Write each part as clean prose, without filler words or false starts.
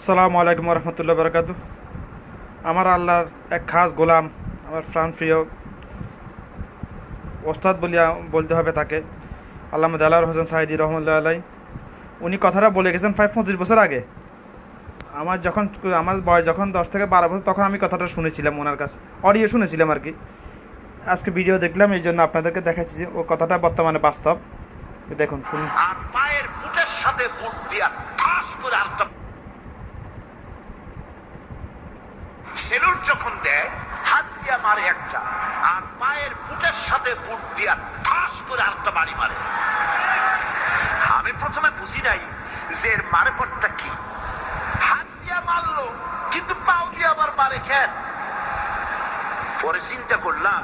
আসসালামু আলাইকুম রহমতুল্লাহ বরকাত। আমার আল্লাহর এক খাস গোলাম, আমার প্রাণপ্রিয় ওস্তাদ বলিয়া বলতে হবে তাকে, আল্লামা দেলাওয়ার হোসেন সাইদি রহমতুল্লাহ আলাই। উনি কথাটা বলে গেছেন 25 বছর আগে। আমার বয়স যখন 10 থেকে 12 বছর, তখন আমি কথাটা শুনেছিলাম ওনার কাছে, অডিও শুনেছিলাম আর কি। আজকে ভিডিও দেখলাম, এই জন্য আপনাদেরকে দেখাচ্ছি যে ও কথাটা বর্তমানে বাস্তব। দেখুন, শুনুন। আর পায়ের ফুটের সাথে বুট দিয়া ঠাস করে আলতা সেলুট যখন দেয়, হাত দিয়া মারে একটা, আর পায়ের ফুটের সাথে বুট দিয়া ঠাস করে আলতা বাড়ি মারে। আমি প্রথমে বুঝি নাই যে এর মারেপটটা কি। হাত দিয়া মারলো, কিন্তু পাও দিয়ে আবার মারে কেন? পরে চিন্তা করলাম,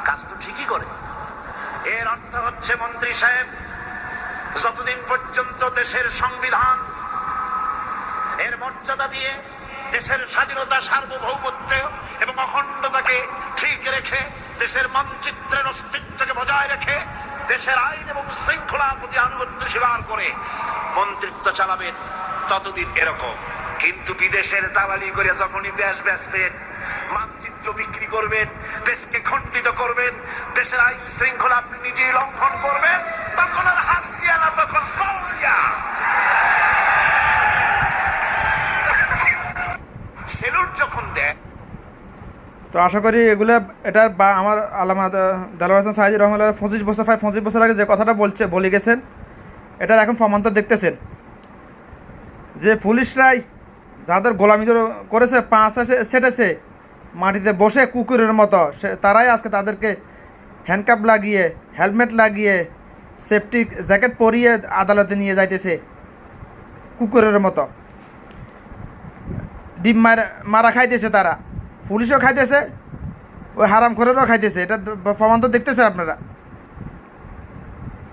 কাজ তো ঠিকই করে। এর অর্থ হচ্ছে, মন্ত্রী সাহেব, যতদিন পর্যন্ত দেশের সংবিধান এর মর্যাদা দিয়ে দেশের স্বাধীনতা, সার্বভৌমত্ব এবং অখণ্ডতাকে ঠিক রেখে, দেশের মানচিত্রের অস্তিত্বকে বজায় রেখে, দেশের আইন এবং শৃঙ্খলার প্রতি আনুগত্য স্বীকার করে মন্ত্রিত্ব চালাবেন, ততদিন এরকম। কিন্তু বিদেশের দালালি করে যখনই দেশ বেচবেন, মানচিত্র বিক্রি করবেন, দেশকে খণ্ডিত করবেন, দেশের আইন শৃঙ্খলা আপনি নিজেই লঙ্ঘন করবেন, তখন আর হাত দিয়া না, তখন পাও দিয়া সেলুট যখন দেয়। তো আশা করি এগুলো এটা বা আমার আল্লামা দেলাওয়ার হোসেন সাইদি রহমতুল্লাহ 25 বছর আগে যে কথাটা বলে গেছেন, এটার এখন প্রমাণ তো দেখতেছেন যে পুলিশরাই যাদের গোলামি করেছে, সেটেছে মাটিতে বসে কুকুরের মতো, তারাই আজকে তাদেরকে হ্যান্ডকাপ লাগিয়ে, হেলমেট লাগিয়ে, সেফটি জ্যাকেট পরিয়ে আদালতে নিয়ে যাইতেছে কুকুরের মতো। ডিম মারা খাইতেছে তারা, পুলিশও খাইতেছে, ওই হারামখোরেরও খাইতেছে। এটা প্রমাণ তো দেখতেছে আপনারা।